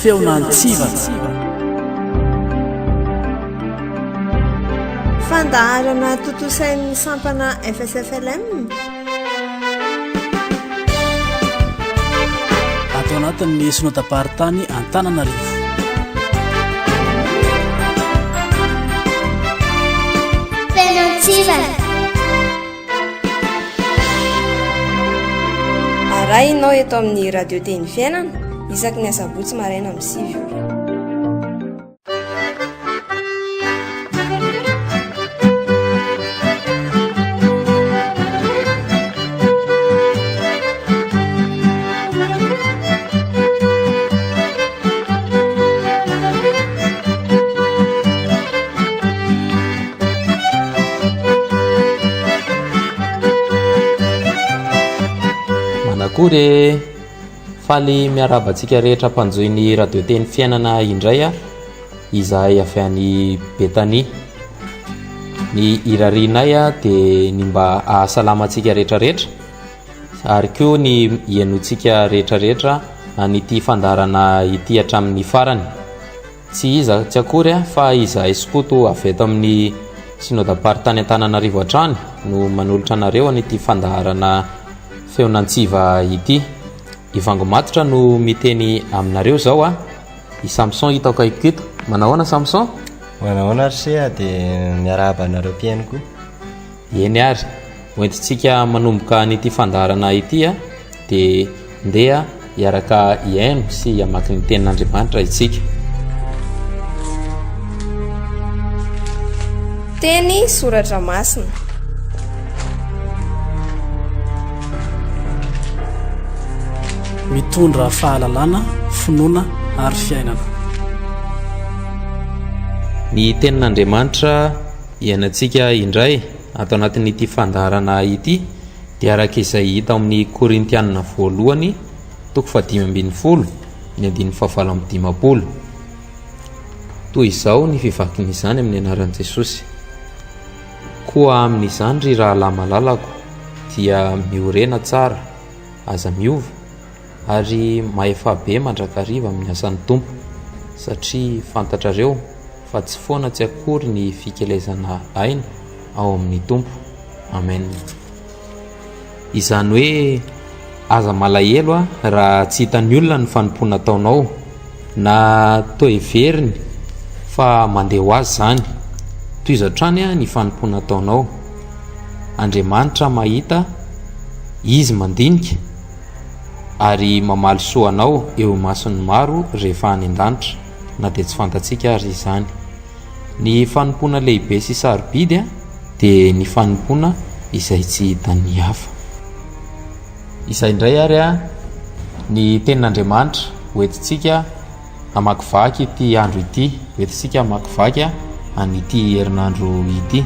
feonantsivana fandaharana totosain'ny sampana FSFLM atao anatin'ny sonodaparitany Antananarivo. Feonantsivana arahinao eto amin'ny radio teny fiainana isaky ny asabotsy maraina amin'ny 9 ora. Manakory faly miarabantsika rehetra mpanjoiny radio teny fiainana indray a, izahay avy any Betany. Ny irarianay a dia ny mba ahasalamantsika rehetrarehetra ary koa ny hienotsika rehetrarehetra anyity fandarana ity hatramin'ny farany. Tsy iza tsy akory fa izahay Sokoto avy eto amin'ny Synodaparitany Antananarivo hatrany no manolotra anareo anyity fandarana feonantsiva ity. Ivangomatotra no miteny aminareo zao a. I Samson hitako aiketo. Manahoana Samson? Manahoana ry dia miarahaba anareo mpiainoko. Eny ary, hoentintsika manomboka nyity fandarana ity a dia ndeha hiaraka hiaino sy hamaky ny tenin'Andriamanitra isika. Teny soratra masina. mitondra fahalalana, finoana ary fiainana. Ny tenin'Andriamanitra iainantsika indray atao anatin'ity fandarana ity dia araka izay hita amin'ny Korintianina 1:5-10 ny 15-20. Toy izao ny fivakin'izany amin'ny anaran'i Jesosy. Koa amin'izany ry rahalahy malalako dia miorena tsara, aza miova ary mahefabe mandrakariva amin'ny asan'ny Tompo, satria fantatrareo fa tsy foana tsy akory ny fikelezana aina ao amin'ny Tompo. Amen. Izany hoe aza malahelo raha tsy hitan'ny olona ny fanompoana ataonao na toa heveriny fa mandeha ho azy zany. Toy izao trany ny fanompoana ataonao. Andriamanitra mahita, izy mandinika ary mamaly soanao eo mason'ny maro rehefa any an-danitra, na dia tsy fantatsika ary izany. Ny fanompoana lehibe sy sarobidy dia ny fanompoana izay tsy hitan'ny hafa. Izay indray ary ny tenin'Andriamanitra hoentintsika hamakivaky ity andro ity, hoentintsika hamakivaky anyity herinandro ity.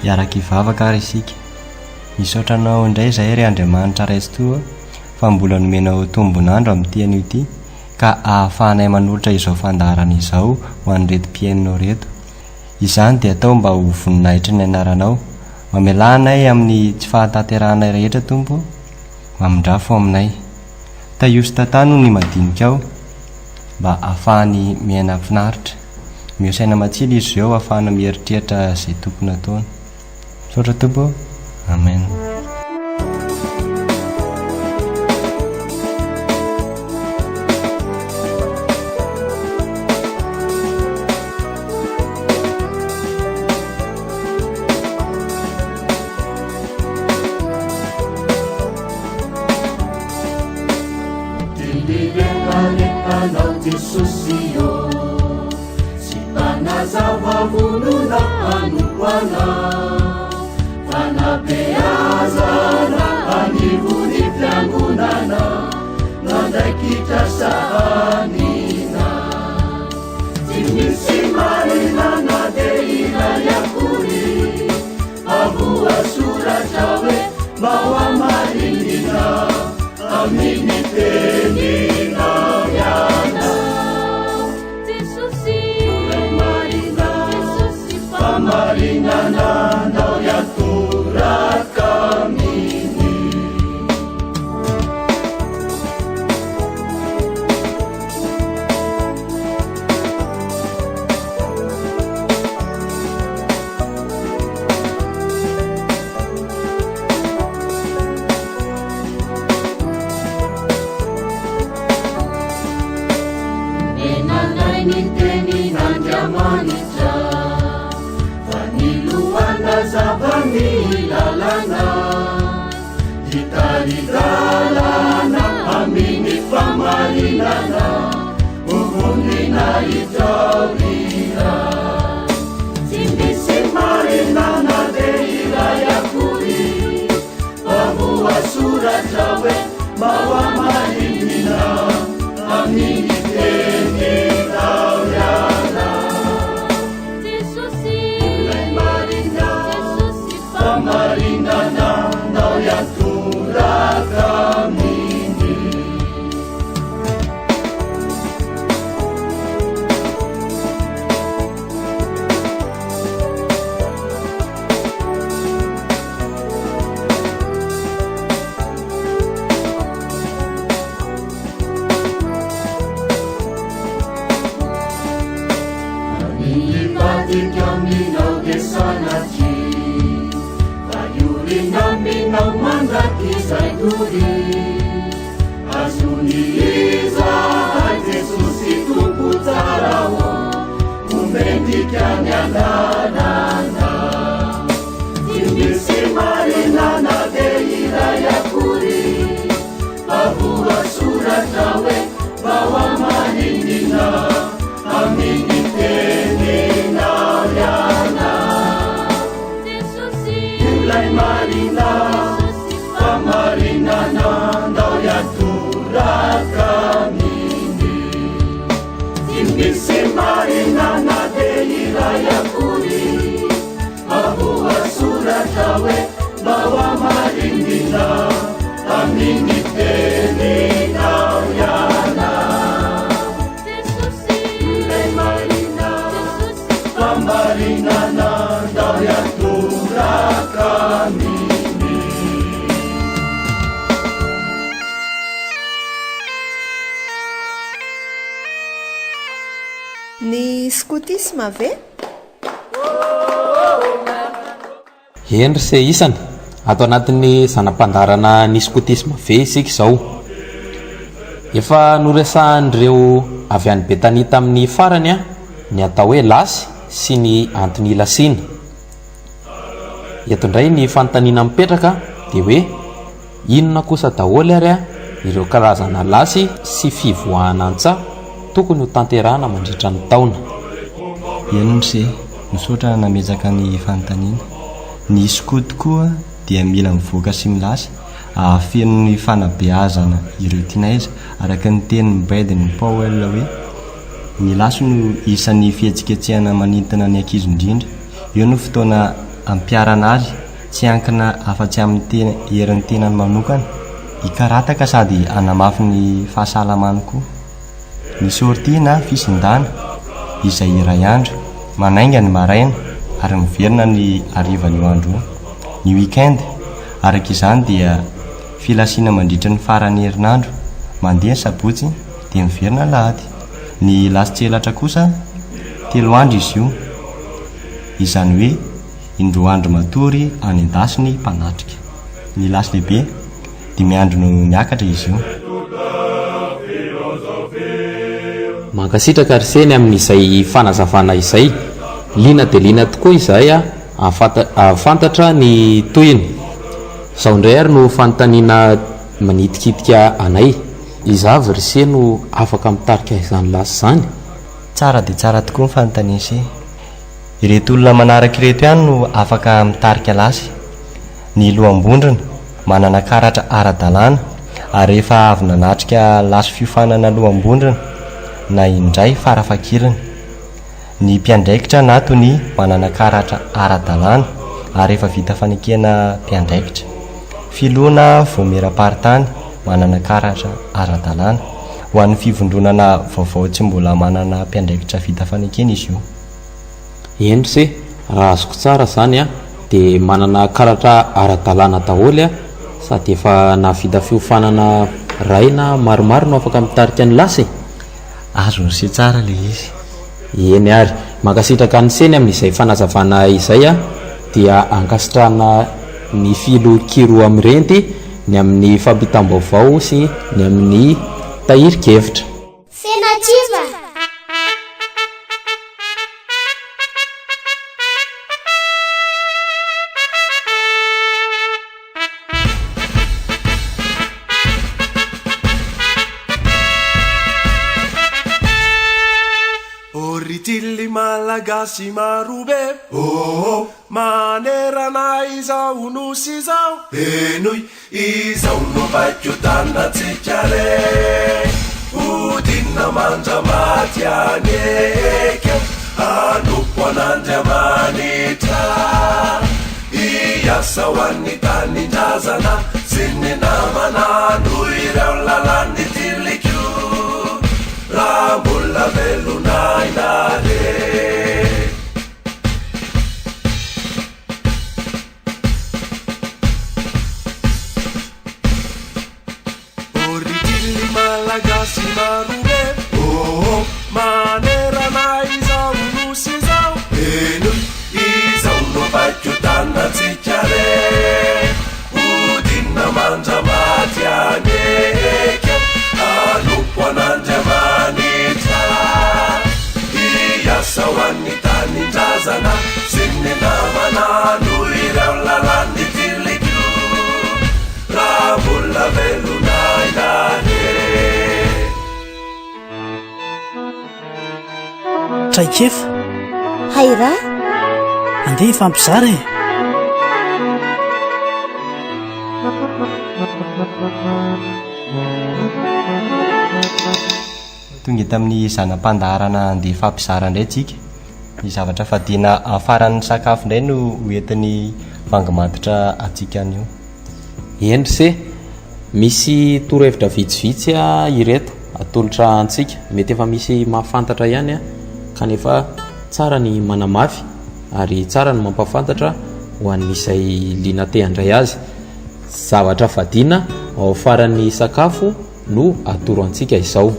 Iaraka ivavaka ary isika. Misaotranao indray izay ry Andriamanitra raisotoa fa mbola nomenao tombonandro amin'ity anio ity ka ahafahanay manolotra izao fandarana izao ho an'ireto mpiainonao reto. Izany dia atao mba ho voninahitra ny anaranao. Mamelanay amin'ny tsy fahatanteranay rehetra Tompo, mamindrafo aminay. Taioso tantany no ny madinikao mba ahafahany miaina finaritra. Miosaina matsily izy ireo ahafahana mieritreritra izay tompony ataony. Saotra Tompo. Amen. Susio sipana zavavuluna anukwana fanapeazana anivuni vyangunana nadakita saanina hoe maoamarinina aminy teninao ianao Jesosy marina famarinananao iatoraka aminy Lalana hitaridalana aminy famarinana uvonina itaurira tsy misy marinana de iray akory avoasoratra hoe maoamarinina aminy teninao iana famarinananao iatoraka aminy anivatika aminao de sanaty Naminao mandrakizay tory azony izahay Jesosy tompo tsara ho omendika ny ananana tsy misy marinana de iray akory avoasoratra hoe maoamarinina aminy teninao iana Ilay marina famarinananao iatoraka aminy tsy misy marinana de iray akory avoasoratra hoe maoamarinina aminy teninao iana Ilay marina famarinananao iatoraka aminy Ny scoutisme ve? Hendry se isany atao anatin'ny zanam-pandarana ny scoutisme ve isika izao efa noresahan'ireo avy any Betania tamin'ny farany a ny atao hoe lasy sy ny antony lasina eto indray ny fanontaniana mipetraka dia hoe inona kosa daholo ary a ireo karazana lasy sy fivoahana antsaha tokony ho tanterahana mandritra ny taona enony se misaotra namezaka ny fanontaniana ny scout koa dia mila mivoaka sy milasy ahafeno ny fanabeazana ireo tinaiza araka ny tenin'ny baidiny Paul hoe ny lasy no isan'ny fihetsiketsehana manintona ny ankizy indrindra eo no fotoana ampiarana azy tsy ankina afa-tsy amin'ny herin'ny tenany manokana hikarataka sady anamafy ny fahasalamany koa ny sortie na fisindana izay iray andro manainga ny maraina ary miverina ny harivan'io andro ny weekend araka izany dia filasiana mandritra ny farany herinandro mandeha sabotsy dia miverina lahady ny lasitselatra kosa 3 andro izy io izany hoe indroa andro matory any an-dasiny mpanatrika ny lasy lehibe 5 andro no miakatra izy io mankasitraka ry seny amin'izay fanazavana izay liana dia liana tokoa izahay a ahafantatra ny toyiny izao indray ary no fanontaniana manitikitika anay izavy ry se no afaka mitarika izany lasy izany tsara dia tsara tokoa ny fanontaniana ireto olona manaraka ireto ihany no afaka mitarika lasy ny loam-bondrona manana karatra ara-dalàna ary rehefa avy nanatrika lasy fiofanana loam-bondrona na indray farafakirana ny mpiandraikitra na tony manana karatra ara-dalàna ary efa vita fanekena mpiandraikitra. Filoana voamera-paritany manana karatra ara-dalàna ho an'ny fivondronana vaovao tsy mbola manana mpiandraikitra vita fanekena izy io. Endry se raha azoko tsara zany a dia manana karatra ara-dalàna daholo a sady efa navita fiofanana raina maromaro no afaka mitarika ny lasy. Azony se tsara le izy. Eny ary makasitraka ny seny amin'izay fanazavana izay a dia ankasitrahana ny filokiro amirenty ny amin'ny fampitam-baovao sy ny amin'ny tahirikevitra. Senativa. Oritili malagasy marobe oh manerana izao nosy izao enoy izao no vaikotanatsika re odina mandramaty anekeo anoko an'Andriamanitra iasa ho an'ny tanindrazana sy ny namana no ireo lalany tiliko raha mbola velonainare. Oritili malagasy marobe oh manerana izao nosy izao enoy izao no vaikotanatsika re odina mandramaty anekeo anoko an'Andriamanitra iasa ho an'ny tanindrazana sy ny namana no ireo lalany tiliko raha mbola velonainare. Traikefa Haira andeha fampizara tonga tamin'ny zanam-pandaharana andeha fampizara indray tsika. Ny zavatra fadiana afaran'ny sakafo indray no hoentin'ny vangimatitra atsika anio. Endry se misy torohevitra vitsivitsy a ireto atolotra antsika, mety efa misy mahafantatra ihany a kanefa tsara ny manamafy ary tsara ny mampafantatra ho an'izay liana te handray azy. Zavatra fadiana ao afaran'ny sakafo no atoro antsika izao.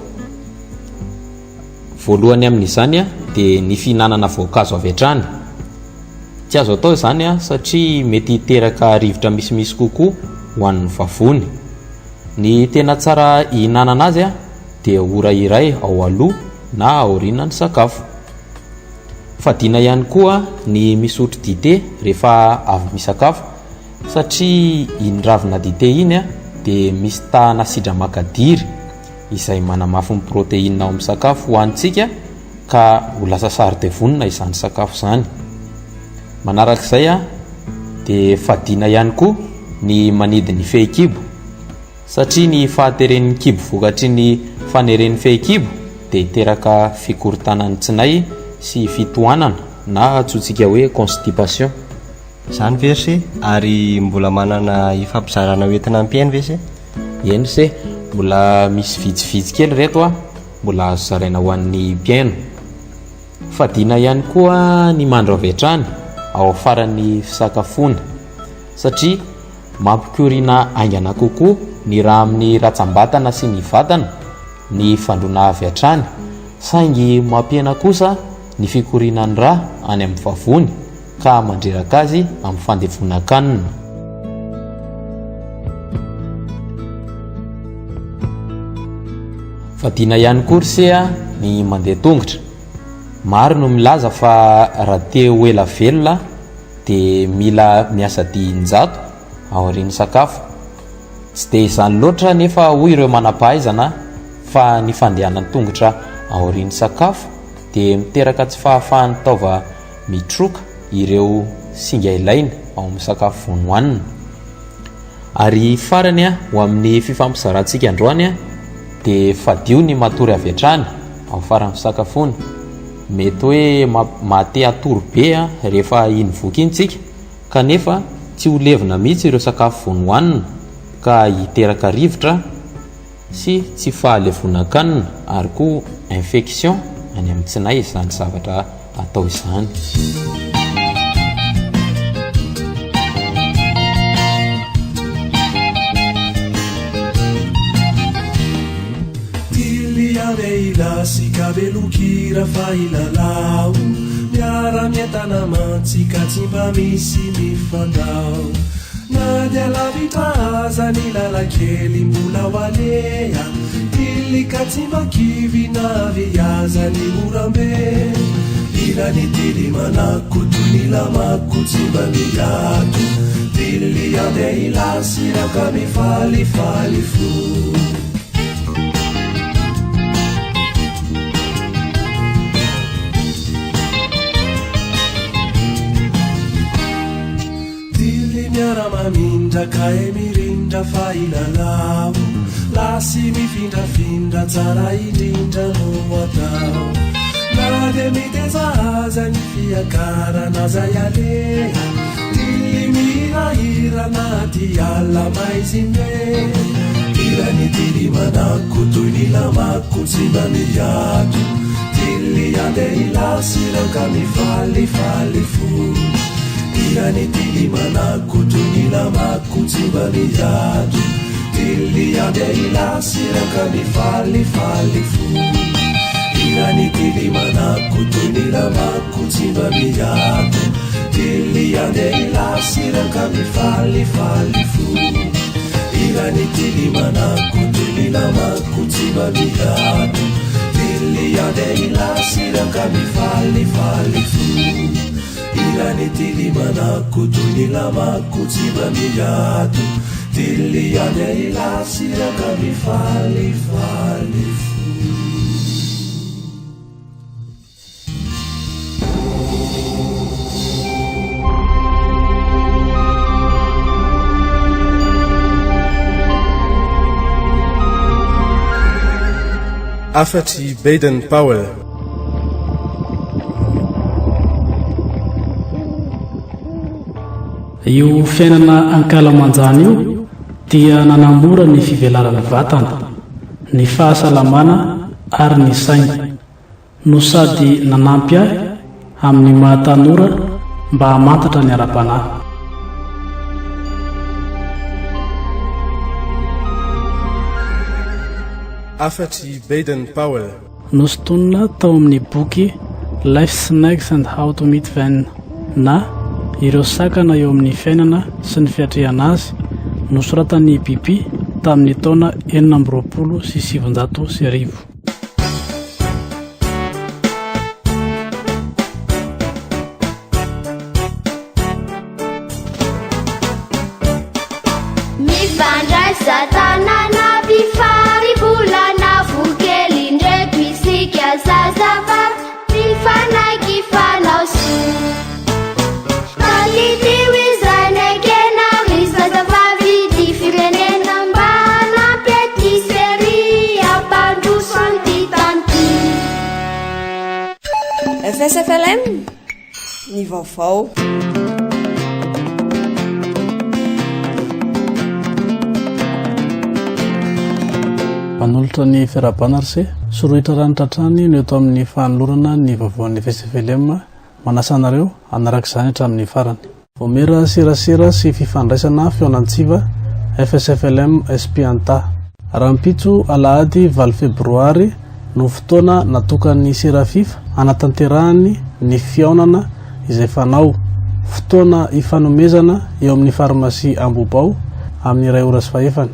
Voalohany amin'izany a dia ny fihinanana voankazo avy hatrany. Tsy azo atao izany a satria mety hiteraka rivotra misimisy kokoa ho an'ny vavony. Ny tena tsara hihinanana azy a dia ora iray ao aloha na aorianany sakafo. Fadiana ihany koa ny misotro dite rehefa avy misakafo satria iny ravina dite iny a dia misy tahana sidra-makadiry izay manamafy ny protéine ao amin'ny sakafo ho antsika ka ho lasa sary-devonina izany sakafo izany. Manarak'izay a dia fadiana ihany koa ny manidy ny fehikibo satria ny fahateren'ny kibo vokatry ny faneren'ny fehikibo dia hiteraka fikorontanan'ny tsinay sy fitohanana na atsotsika hoe constipation. Izany verse ary mbola manana fampizarana hoentina ampiainy vese. Eny se mbola misy vitsivitsy kely reto a mbola azo zaraina ho an'ny mpiaino. Fadiana ihany koa ny mandro avy hatrany ao afaran'ny fisakafoana satria mampikoriana aingana kokoa ny raha amin'ny ratsambatana sy ny vatana ny fandrona avy hatrany saingy mampiena kosa ny fikorianany raha any amin'ny vavony ka mandreraka azy amin'ny fandevona-kanina. Fadiana ihany koa risea ny mandeha tongotra. Maro no milaza fa raha te ho ela velona dia mila miasa dian-jato ao aorian'ny sakafo. Tsy dia izany loatra nefa hoy ireo manam-pahaizana fa ny fandehanany tongotra ao aorian'ny sakafo dia miteraka tsy fahafahan'ny taova mitroka ireo singa ilaina ao amin'ny sakafo voanohanina. Ary farany a ho amin'ny fifampizarantsika androany a dia fadio ny matory avy hatrany ao faran'ny fisakafoana. Mety hoe mahate atoro be a rehefa iny voky iny tsika kanefa tsy ho levina mihitsy ireo sakafo vonohanina ka hiteraka rivotra sy tsy fahalevonan-kanina ary koa infection any amin'ny tsinay izany zavatra atao izany. Sika velokira fa ilalao miara-mientana mantsika tsy mba misy mifandao na dia lavitra ny lalakely mbola ho aleha tilika tsy mba kivy na viaza ny morambe ila ny tily manako toy ny lamako tsy mba miato tily andeha ilasiraka mifalifaly fo miaramamindra ka e mirindra fa ilalao lasy mifindrafindra tsara indrindra no atao na dia mitezaza ny fiakarana zay aleha tily mihirahira naty ala maizime ila ny tily manako toy ny lamako tsy mba miato tily andeha ilasiraka mifalifaly fo ila ny tily manako toy ny lamako tsy mba miato tily andeha ilasiraka mifalifaly fo ila ny tily manako toy ny lamako tsy mba miato tily andeha ilasiraka mifalifaly fo ila ny tily manako toy ny lamako tsy mba miato tily andeha ilasiraka mifalifaly fo ila ny tily manako toy ny lamako tsy mba miato tily andeha ilasiraka mifalifaly fo. Afatry Baden-Powell. Io fiainana ankalamanjana io dia nanamora ny fivelarana vatana, ny fahasalamana ary ny saina, no sady nanampy ahy amin'ny mahatanora mba hamantatra ny ara-panahy. Afatry Baden-Powell. Nosotonina tao amin'ny boky Life Snakes and How to Meet Them na ireo sakana eo amin'ny fiainana sy ny fiatrehana azy, nosoratan'ny Biby tamin'ny taona 1970. FSFLM ny vaovao. Manolotra ny fiarabana rse sorohitra ranotratrany no eto amin'ny fanolorana ny vaovaon'ny FSFLM manasanareo anaraka izany hatramin'ny farany. Vomera serasera sy fifandraisana feonan-tsiva FSFLM espianta rahampitso alahady 20 febroary no fotoana natokany serafifa anatanterahany ny fiaonana izay fanao fotoana ifanomezana eo amin'ny farmasia Ambobao amin'ny 2 ora sy 5.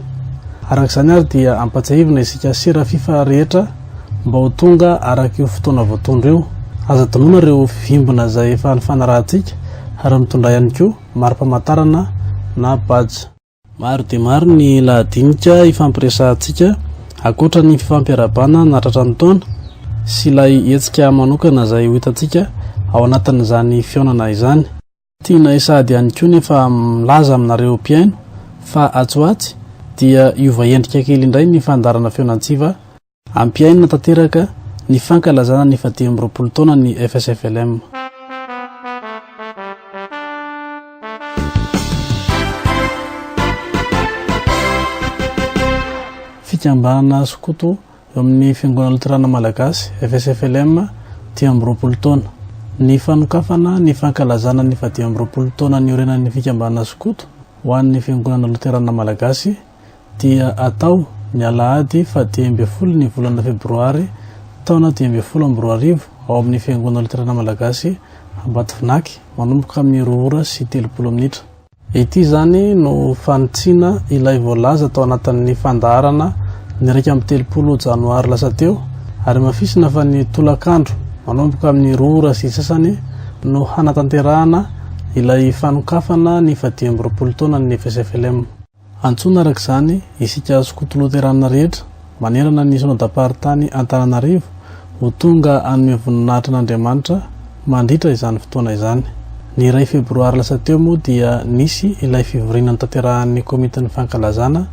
Arak'izany ary dia ampatsahivina isika serafifa rehetra mba ho tonga araka io fotoana voatondra eo. Aza tonona ireo vimbina izay efa nifanarahantsika ary mitondra ihany koa mari-pamantarana na badge. Maro dia maro ny lahadinika ifampiresahantsika akoatra ny fifampiarabana natratra ny taona sy ilay hetsika manokana izay ho hitantsika ao anatin'izany fiaonana izany. Tiana isady ihany koa nefa milaza aminareo mpiaino fa atsoatsy dia iova endrika kely indray ny fandarana feonan-tsiva ampiainona tanteraka ny fankalazana ny 20 taona ny FSFLM. fikambanana skoto eo amin'ny fiangonana luterana malagasy FSFLM 10 taona. Ny fanokafana ny fankalazana ny 10 taona ny orenan'ny fikambanana skoto ho an'ny fiangonana luterana malagasy dia atao ny alahady 10 ny volana febroary taona 2012 ao amin'ny fiangonana luterana malagasy Ambatovinaky manomboka amin'ny 2 ora sy 30 minitra. Ity zany no fanitsina ilay voalaza tao anatin'ny fandaharana ny 30 janoary lasa teo ary mafisina fa ny tolakandro manomboka amin'ny 2 ora sy sasany no hanatanterahana ilay fanokafana ny 10 taona ny FSFLM. Antsona araka izany isika skoto luterana rehetra manerana ny synodam-paharitany Antananarivo ho tonga hanome voninahitra n'Andriamanitra mandritra izany fotoana izany. Ny 2 febroary lasa teo moa dia nisy ilay fivoriana tanterahan'ny komitin'ny fankalazana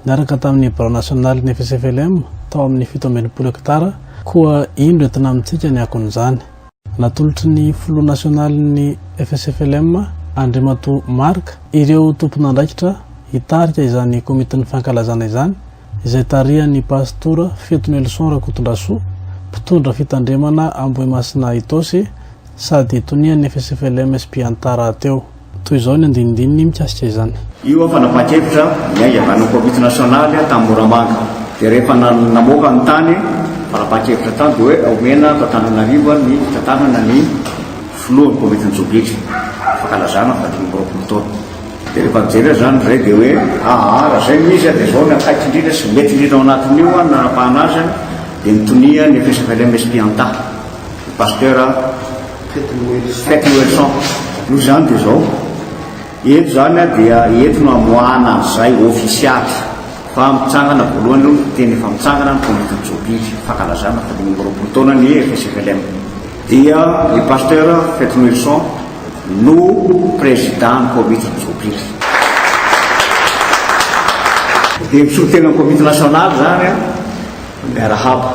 niaraka tamin'ny barao nasionaly ny FSFLM tao amin'ny 17 hektara koa indro entina amintsika ny akon'izany. Natolotry ny filoha nasionaly ny FSFLM Andriamato Mark ireo tompon'andraikitra hitarika izany komitin'ny fankalazana izany izay tarihan'ny pastora Feto Nelson Rakotondrasoa mpitondra fitandremana Ambohimasina Itosy sady tonian'ny FSFLM Spiantara teo. Toy izao ny andinindininy mikasika izany. Io fanapakevitra miaingavana komite nasionaly tamin'ny Moramanga. Dia rehefa namoaka ny tany fanapakevitra tany dia hoe omena Antananarivo ny fitantanana ny filohan'ny komitin'ny Jobilatra fankalazana 10 taona. Dia rehefa mijery zany ray dia hoe raha zay misy dia zao ny akaiky indrindra sy mety indrindra ao anatin'io nanapahana azy dia nitonia ny FSFLM Spiantara pasteur Fety Welson. Io zany dia zao eto zany dia eto no amoahana an'izay ofisialy fa mitsangana voalohany aloha teny efa mitsangana ny komitin'ny Jobilatra fankalazana 10 taona ny FSFLM. Dia ny pasteur Fety Welson no président ny komitin'ny Jobilatra. Dia misorotena ny komite nasionaly zany miarahaba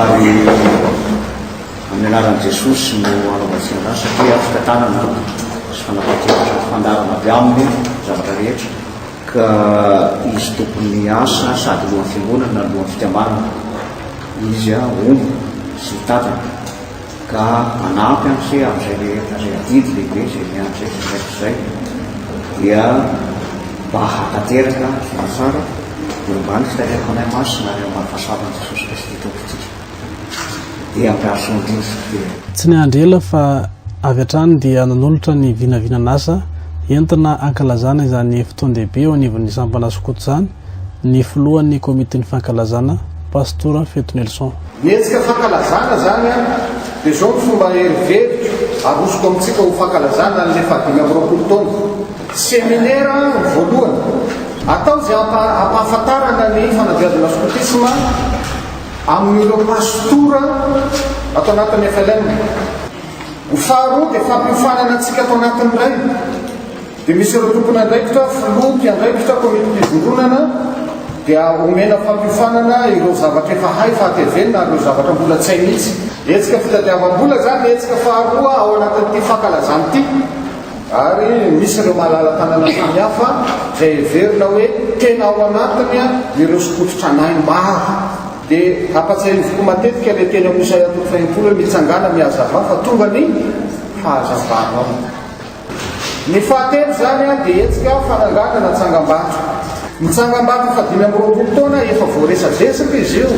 ary amin'ny anaran'i Jesosy no anaovantsika satria fitantanana sy fanapakevitra fandarana avy aminy zavatra rehetra ka izy tompony asa sady lohan'ny fiangonana lohan'ny fikambanana izy omby sy tatana ka manampy am'zay amin'izay adidy lehibe zay mian'izay zay dia mba hatanteraka tsara ombany fitahiako anay masina ary ambany fahasavan'i Jesosy Kristy tompontsika. Tsy ny andrela fa avy hatrany dia nanolotra ny vinavinan'asa entina ankalazana izany fotoan-dehibe eo anivon'ny sampana skoto zany ny filohan'ny komitin'ny fankalazana pastora Feto Nelson. Mietsika fankalazana zany dia zao ny fomba herivelitra arosoko amintsika ho fankalazana ny 10 taona. Seminaire voalohany atao zay ampahafantarana ny fanabeazana skotisma amin'ireo pastora atao anatin'ny FLM. Ny faharoa dia fampiofanana antsika atao anatin'ilay dia misy ireo tompony andraikitra filompy andraikitra komite fivondronana dia omena fampiofanana ireo zavatra efa hay fahatevenina ireo zavatra mbola tsy hay mihitsy. Etsika fitadiavam-bola zany etsika faharoa ao anatin'ity fankalazana ity ary misy ireo mahalala-tanana samihafa izay heverina hoe tena ao anatiny ireo skototra anay maro. Dia ampatsahivoko matetika ilay teny amin'ny Isaia 30 mitsangana mihazava fa tonga ny fahazavana ao. Ny fahatelo zany dia etsika fananganana tsangam-bato. Ny tsangam-bato 10 taona efa voaresadresaka izy io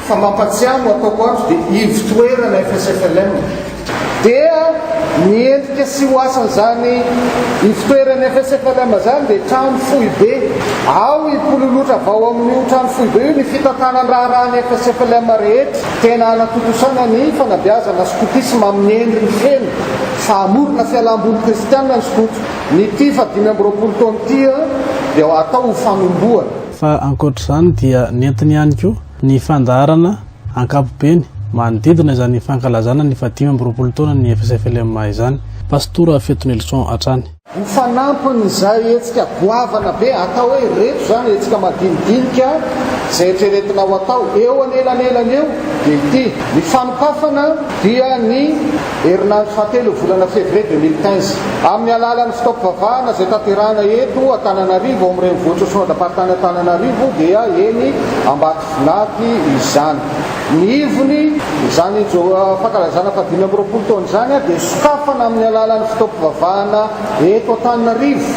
fa mampatsiano ataoko azy dia ivitoerana FSFLM. Dia miendrika sy ho asan'izany ivitoerana FSFLM zany dia trano fohy be ao ipololotra vao amin'io trano fohy be io ny fitantanany raharahany FSFLM rehetra tena anatotosana ny fanabeazana skotisma amin'ny endriny feno fahamorona fialam-boly kristianina ny skoto. Ny ty 10 taona ty dia atao ho fanomboana. Fa ankoatr'izany dia nentiny ihany koa ny fandaharana ankapobeny manodidina izany fankalazana ny 10 taona ny FSFLM izany. Pastora Feto Nelson hatrany. Ny fanampiny zay etsika goavana be atao hoe reto zany etsika madinidinika zay etreretinao atao eo anelanelany eo dia ity ny fanokafana dia ny herinandro fahatelo volana février 2015 amin'ny alalan'ny fitaopivavahana zay tanterahana eto Antananarivo ao amin'ireny voatsosona dapartany Antananarivo dia eny Ambatolaky izany. Ny ivony izany fankalazana fa 5 taona izany dia sokafana amin'ny alalan'ny fitaopivavahana eto Antananarivo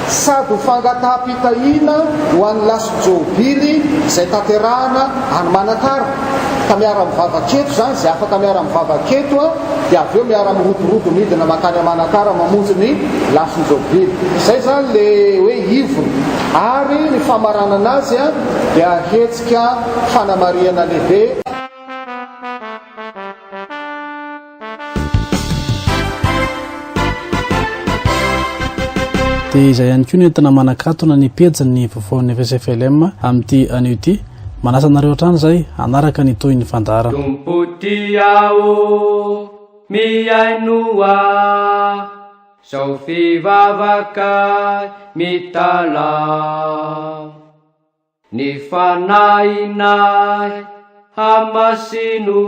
sady fangataham-pitahiana ho an'ny laso-jôbily izay tanterahana any Manakara ka miara mivavaketo zany zay afaka miara mivavaketo dia avy eo miara mirodorodo midina makany Manakara mamonjy ny laso-jôbily. Izay zany le hoe ivony ary ny famaranana azy dia ahetsika fanamariana lehibe. Dia izay ihany koa ny entina manakatona ny pejy vaovaon'ny FSFLM amin'ity anio ity. Manasa anareo hatrany izay anaraka ny toy ny fandaharana. Tumputiao miainua zao fivavaka mitala ny fanahinay hamasino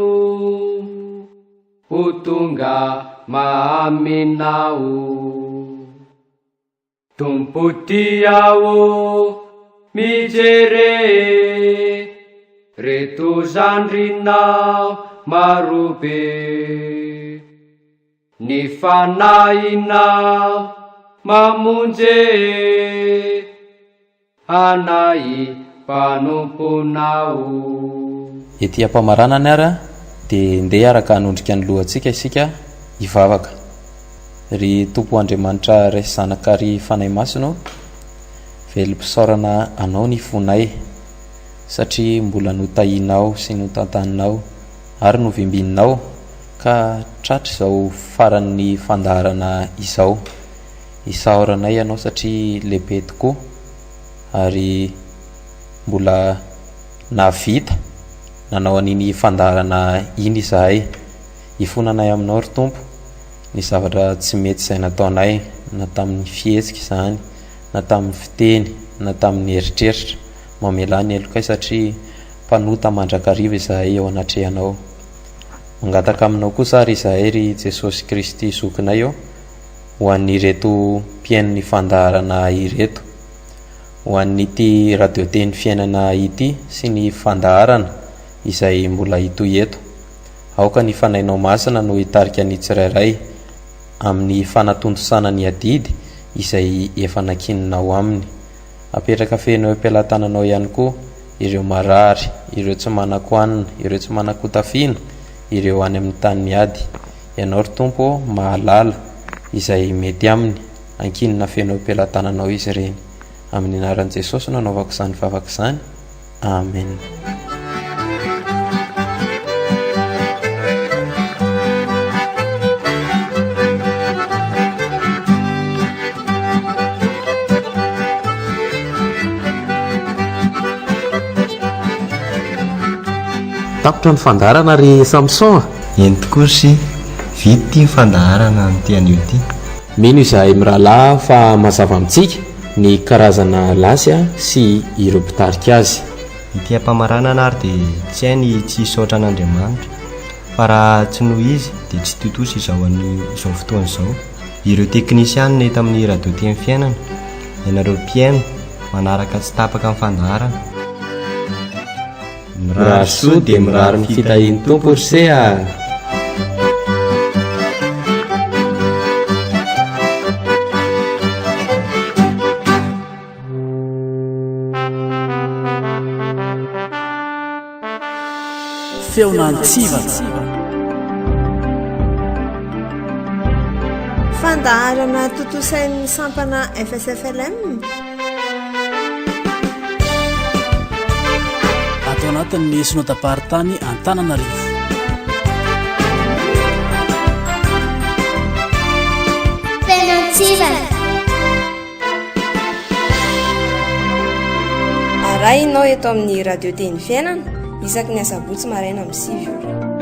ho tonga maaminao. Tumputiao mijere reto zandrinao marobe ny fanahinao mamonje anay panomponao. Ety ampamaranany ara dia ndeha araka hanondrika ny lohantsika isika hivavaka. Ry Tompo Andriamanitra ray zanakary fanahy masino, velom-pisaorana anao ny fonay satria mbola notahinao sy notantaninao ary novimbinao ka tratra izao faran'ny fandaharana izao. Isaoranay ianao satria lehibe tokoa ary mbola navita nanao an'iny fandaharana iny izahay. Ifonanay aminao ry Tompo ny zavatra tsy mety izay nataonay, na tamin'ny fihetsika izany, na tamin'ny fiteny, na tamin'ny eritreritra. Mamela ny elokay satria mpanota mandrakariva izahay eo anatrehanao. Mangataka aminao kosa ary izahay ry Jesosy Kristy zokinay eo ho an'ireto mpiain'ny fandaharana ireto, ho an'ity radioteny fiainana ity sy ny fandaharana izay mbola hitoy eto. Aoka ny fanainao masina no hitarika ny tsirairay amin'ny fanatondrosana ny adidy izay efa nakininao aminy. Apetraka feno am-pialatananao ihany koa ireo marary, ireo tsy manan-koanina, ireo tsy manan-kotafiana, ireo any amin'ny tany miady. Ianao ry Tompo mahalala izay mety aminy, ankinina feno am-pialatananao izy ireny. Amin'ny anaran'i Jesosy no anaovako izany vavaka izany. Amen. Tapitra ny fandaharana ry Samson. Eny tokoa sy vity ny fandaharana amin'ity anio ity. Mino izahay mirahalahy fa mazava amintsika ny karazana lasy sy ireo mpitarika azy. Ity ampamaranana ary dia tsy hay ny tsy hisaotra an'Andriamanitra, fa raha tsy noho izy dia tsy totosa izao fotoana izao. Ireo teknisianina eto amin'ny radioteny fiainana, ianareo mpiaino manaraka tsy tapaka amin'ny fandaharana. Mirary soa dia mirary ny fitahian'ny Tompo ry sea. Feonantsivana fandaharana totosain'ny sampana FSFLM atao anatin'ny sonodaparitany Antananarivo. Feonantsivana arahinao eto amin'ny radio teny fiainana isaky ny asabotsy maraina amin'ny 9 ora.